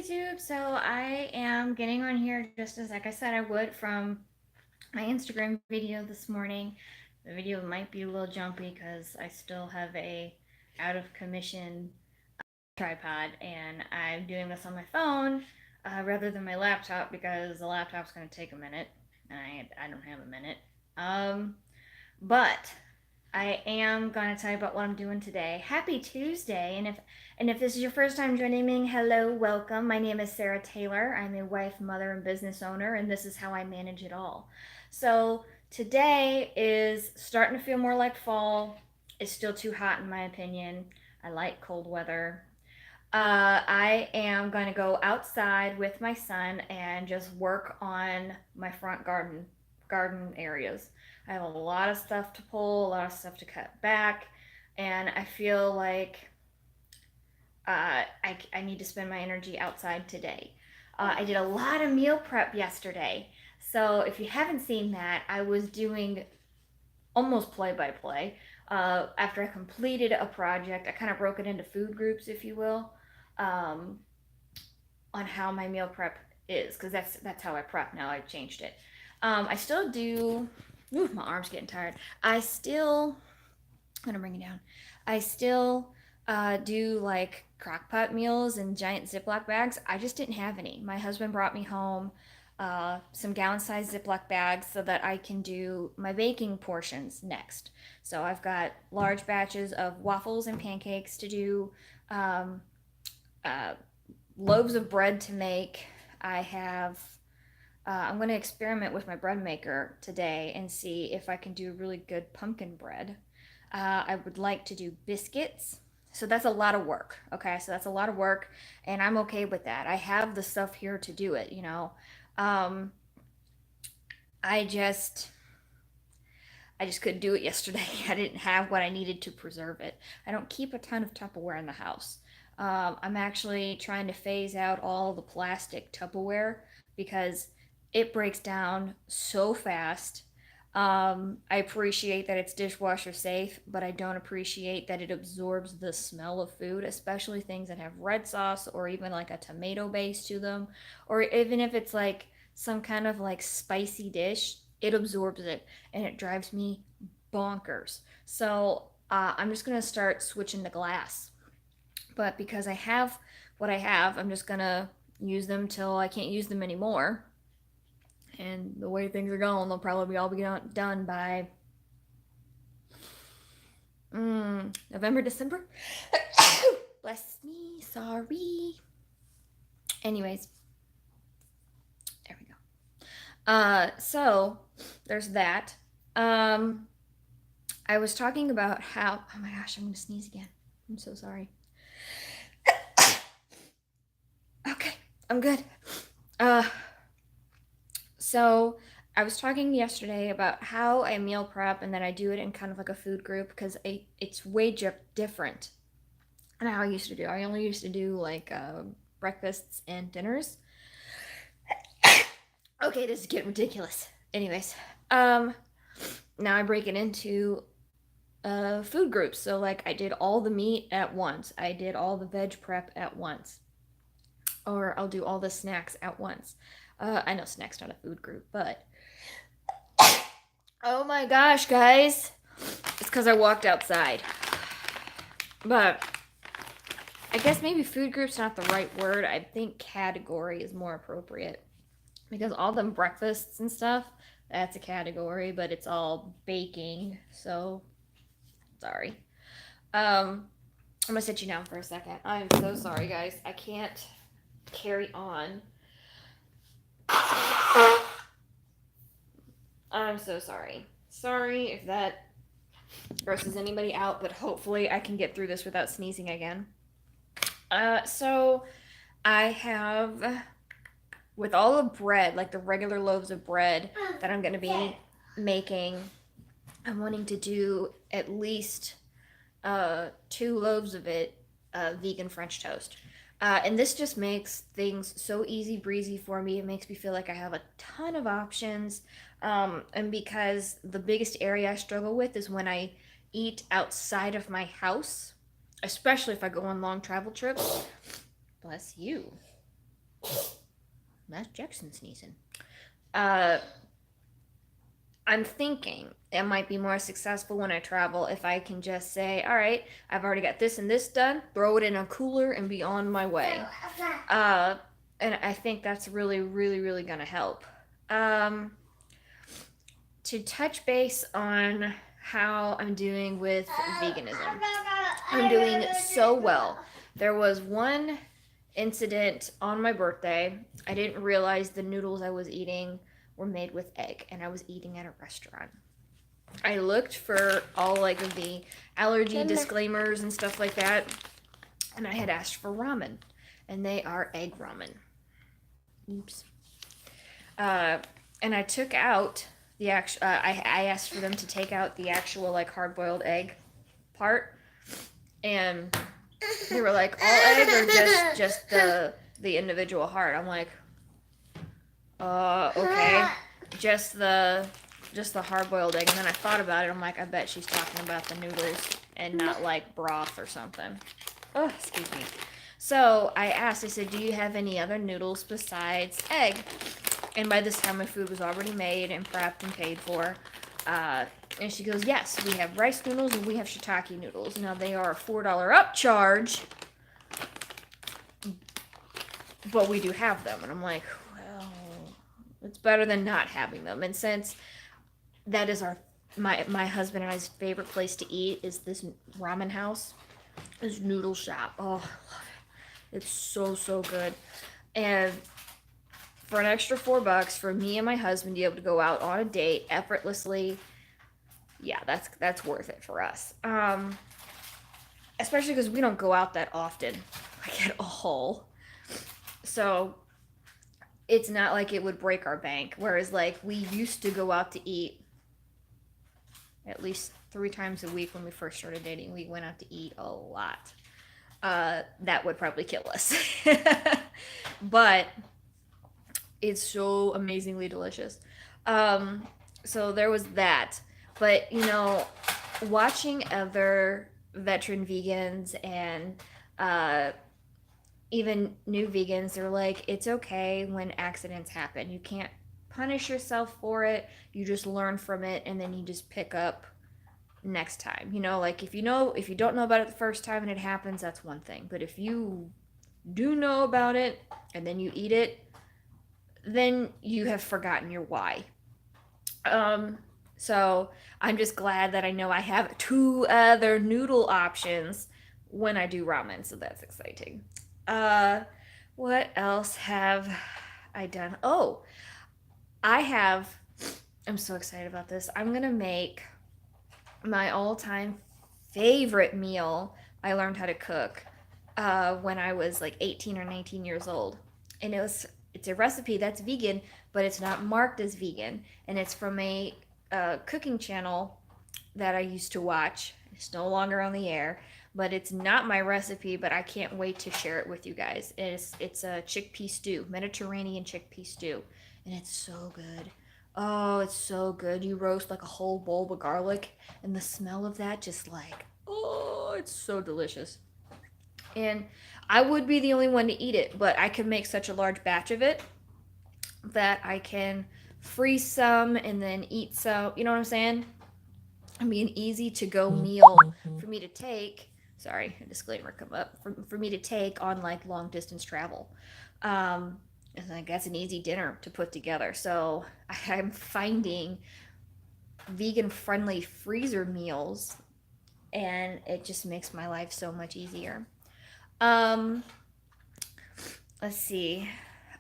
YouTube. So I am getting on here just as like I said I would from my Instagram video this morning. The video might be a little jumpy because I still have a out of commission tripod and I'm doing this on my phone rather than my laptop because the laptop's going to take a minute and I don't have a minute. Um, but I am going to tell you about what I'm doing today. Happy Tuesday. And if this is your first time joining me, hello, welcome. My name is Sarah Taylor. I'm a wife, mother, and business owner, and this is how I manage it all. So today is starting to feel more like fall. It's still too hot in my opinion. I like cold weather. I am going to go outside with my son and just work on my front garden areas. I have a lot of stuff to pull, a lot of stuff to cut back, and I feel like I need to spend my energy outside today. I did a lot of meal prep yesterday. So if you haven't seen that, I was doing almost play by play. After I completed a project, I kind of broke it into food groups, if you will, um, on how my meal prep is, because that's how I prep now. I changed it. I still do. Ooh, my arm's getting tired. I'm gonna bring it down. I still do like crock pot meals in giant Ziploc bags. I just didn't have any. My husband brought me home some gallon sized Ziploc bags so that I can do my baking portions next. So I've got large batches of waffles and pancakes to do, um, uh, loaves of bread to make. I'm going to experiment with my bread maker today and see if I can do really good pumpkin bread. I would like to do biscuits. So that's a lot of work. Okay, so that's a lot of work, and I'm okay with that. I have the stuff here to do it, you know. Um, I just I just couldn't do it yesterday. I didn't have what I needed to preserve it. I don't keep a ton of Tupperware in the house. I'm actually trying to phase out all the plastic Tupperware because it breaks down so fast. I appreciate that it's dishwasher safe, but I don't appreciate that it absorbs the smell of food, especially things that have red sauce or even like a tomato base to them, or even if it's like some kind of like spicy dish, it absorbs it and it drives me bonkers. So I'm just gonna start switching to glass. But because I have what I have, I'm just gonna use them till I can't use them anymore. And the way things are going, they'll probably all be done by November, December. Bless me, sorry. Anyways, there we go. So there's that. Um, I was talking about how. Oh my gosh, I'm gonna sneeze again. I'm so sorry. Okay, I'm good. Uh, so I was talking yesterday about how I meal prep and that I do it in kind of like a food group because it's way different than how I used to do. I only used to do like breakfasts and dinners. Okay, this is getting ridiculous. Anyways, um, now I break it into food groups. So like I did all the meat at once. I did all the veg prep at once, or I'll do all the snacks at once. I know snacks not a food group, but oh my gosh, guys, it's because I walked outside. But I guess maybe food group's not the right word. I think category is more appropriate because all them breakfasts and stuff, that's a category, but it's all baking. So sorry. I'm gonna sit you down for a second. I'm so sorry, guys. I can't carry on. I'm so sorry. Sorry if that grosses anybody out, but hopefully I can get through this without sneezing again. So I have, with all the bread, like the regular loaves of bread that I'm gonna be making, I'm wanting to do at least 2 loaves of it vegan French toast. And this just makes things so easy breezy for me. It makes me feel like I have a ton of options. And because the biggest area I struggle with is when I eat outside of my house, especially if I go on long travel trips. Bless you. That's Jackson sneezing. Uh, I'm thinking it might be more successful when I travel if I can just say, all right, I've already got this and this done, throw it in a cooler and be on my way. Uh, and I think that's really, really, really going to help. Um, to touch base on how I'm doing with veganism, I'm doing so well. There was one incident on my birthday. I didn't realize the noodles I was eating were made with egg, and I was eating at a restaurant. I looked for all like of the allergy disclaimers and stuff like that, and I had asked for ramen, and they are egg ramen. Oops. And I took out the actual. I asked for them to take out the actual like hard boiled egg part, and they were like, all egg or just the individual heart. I'm like, okay, just the hard boiled egg. And then I thought about it. I'm like, I bet she's talking about the noodles and not like broth or something. Oh, excuse me. So I asked. I said, do you have any other noodles besides egg? And by this time, my food was already made and prepped and paid for. And she goes, yes, we have rice noodles and we have shiitake noodles. Now, they are a $4 upcharge, but we do have them. And I'm like, well, it's better than not having them. And since that is my husband and I's favorite place to eat is this ramen house, this noodle shop. Oh, I love it. It's so, so good. And for an extra $4 for me and my husband to be able to go out on a date effortlessly, yeah, that's worth it for us. Especially because we don't go out that often, like at all. So it's not like it would break our bank. Whereas like we used to go out to eat at least 3 times a week when we first started dating. We went out to eat a lot. That would probably kill us. But it's so amazingly delicious. So there was that. But, watching other veteran vegans and even new vegans, they're like, it's okay when accidents happen. You can't punish yourself for it. You just learn from it and then you just pick up next time. Like if you don't know about it the first time and it happens, that's one thing. But if you do know about it and then you eat it, then you have forgotten your why. So I'm just glad that I know I have 2 other noodle options when I do ramen, so that's exciting. Uh, what else have I done? Oh, I have. I'm so excited about this. I'm gonna make my all-time favorite meal I learned how to cook when I was like 18 or 19 years old, and it's a recipe that's vegan, but it's not marked as vegan, and it's from a cooking channel that I used to watch. It's no longer on the air, but it's not my recipe, but I can't wait to share it with you guys. It's a chickpea stew, Mediterranean chickpea stew, and it's so good. Oh, it's so good. You roast like a whole bulb of garlic, and the smell of that just like, oh, it's so delicious. And I would be the only one to eat it, but I can make such a large batch of it that I can freeze some and then eat some. You know what I'm saying? It'd be an easy to go meal for me to take. Sorry, a disclaimer come up for me to take on like long distance travel. And like that's an easy dinner to put together. So I'm finding vegan friendly freezer meals, and it just makes my life so much easier. Um, let's see.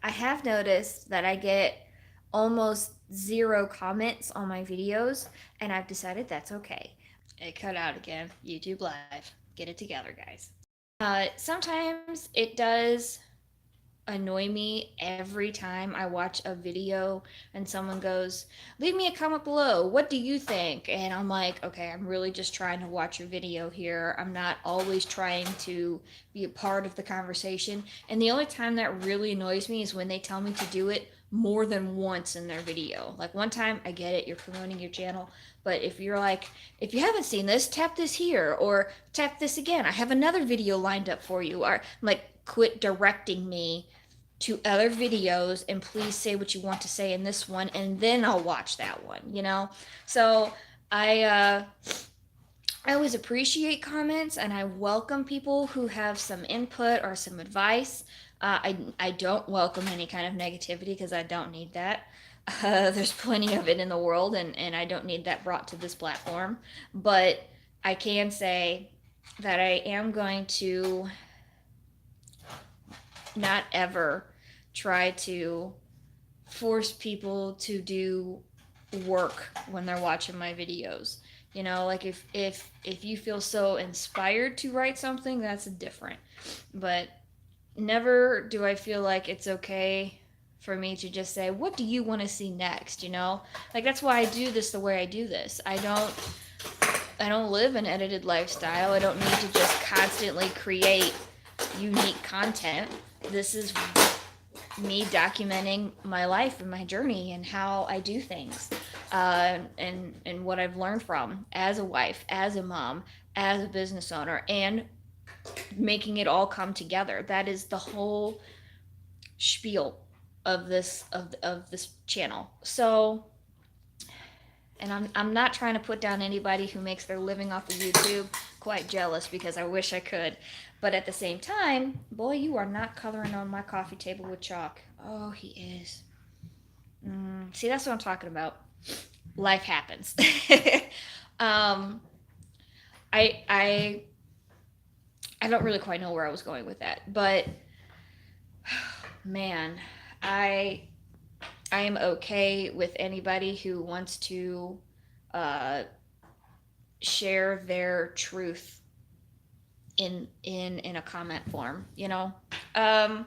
I have noticed that I get almost 0 comments on my videos, and I've decided that's okay. It cut out again. YouTube Live. Get it together, guys. Sometimes it does annoy me every time I watch a video and someone goes, leave me a comment below. What do you think? And I'm like, okay, I'm really just trying to watch your video here. I'm not always trying to be a part of the conversation. And the only time that really annoys me is when they tell me to do it more than once in their video. Like one time, I get it, you're promoting your channel. But if you're like, if you haven't seen this, tap this here or tap this again. I have another video lined up for you. Or I'm like, quit directing me to other videos and please say what you want to say in this one and then I'll watch that one, you know? So I always appreciate comments and I welcome people who have some input or some advice. I don't welcome any kind of negativity because I don't need that. There's plenty of it in the world, and I don't need that brought to this platform. But I can say that I am going to not ever try to force people to do work when they're watching my videos. You know, like if you feel so inspired to write something, that's different. But never do I feel like it's okay for me to just say, "What do you want to see next?" You know? Like that's why I do this the way I do this. I don't live an edited lifestyle. I don't need to just constantly create unique content. This is me documenting my life and my journey and how I do things, and what I've learned from as a wife, as a mom, as a business owner, and making it all come together. That is the whole spiel of this channel. So, and I'm not trying to put down anybody who makes their living off of YouTube. Quite jealous because I wish I could. But at the same time, boy, you are not coloring on my coffee table with chalk. Oh, he is. See, that's what I'm talking about. Life happens. um, I I don't really quite know where I was going with that, but man, I I am okay with anybody who wants to uh, share their truth in a comment form. You know. Um,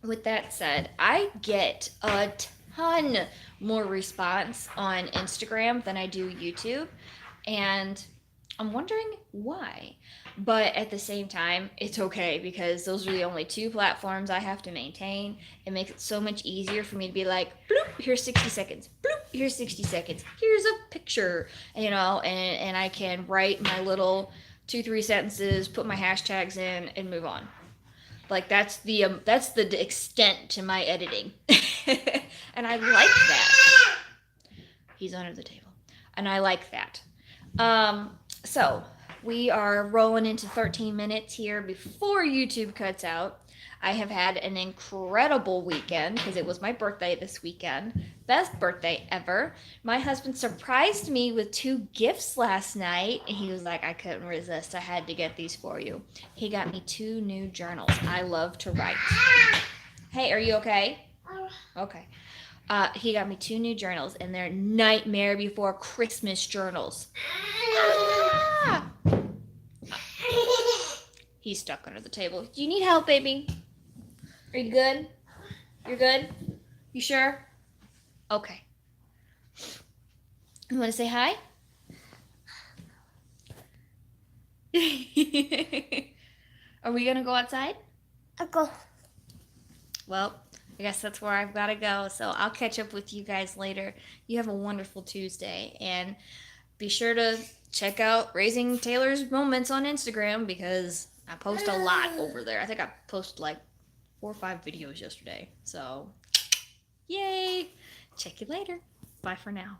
with that said, I get a ton more response on Instagram than I do YouTube, and I'm wondering why. But at the same time, it's okay because those are the only two platforms I have to maintain. It makes it so much easier for me to be like, bloop, here's 60 seconds, bloop, here's 60 seconds, here's a picture, you know, and I can write my little 2, 3 sentences, put my hashtags in, and move on. Like that's the extent to my editing, and I like that. He's under the table, and I like that. So we are rolling into 13 minutes here before YouTube cuts out. I have had an incredible weekend because it was my birthday this weekend. Best birthday ever. My husband surprised me with 2 gifts last night. And he was like, I couldn't resist. I had to get these for you. He got me 2 new journals. I love to write. Hey, are you okay? Okay. He got me 2 new journals, and they're Nightmare Before Christmas journals. Ah! He's stuck under the table. Do you need help, baby? Are you good? You're good? You sure? Okay. You want to say hi? Are we going to go outside? I'll go. Well, I guess that's where I've got to go. So I'll catch up with you guys later. You have a wonderful Tuesday. And be sure to check out Raising Taylor's Moments on Instagram because I post a lot over there. I think I posted like 4 or 5 videos yesterday. So, yay! Check you later. Bye for now.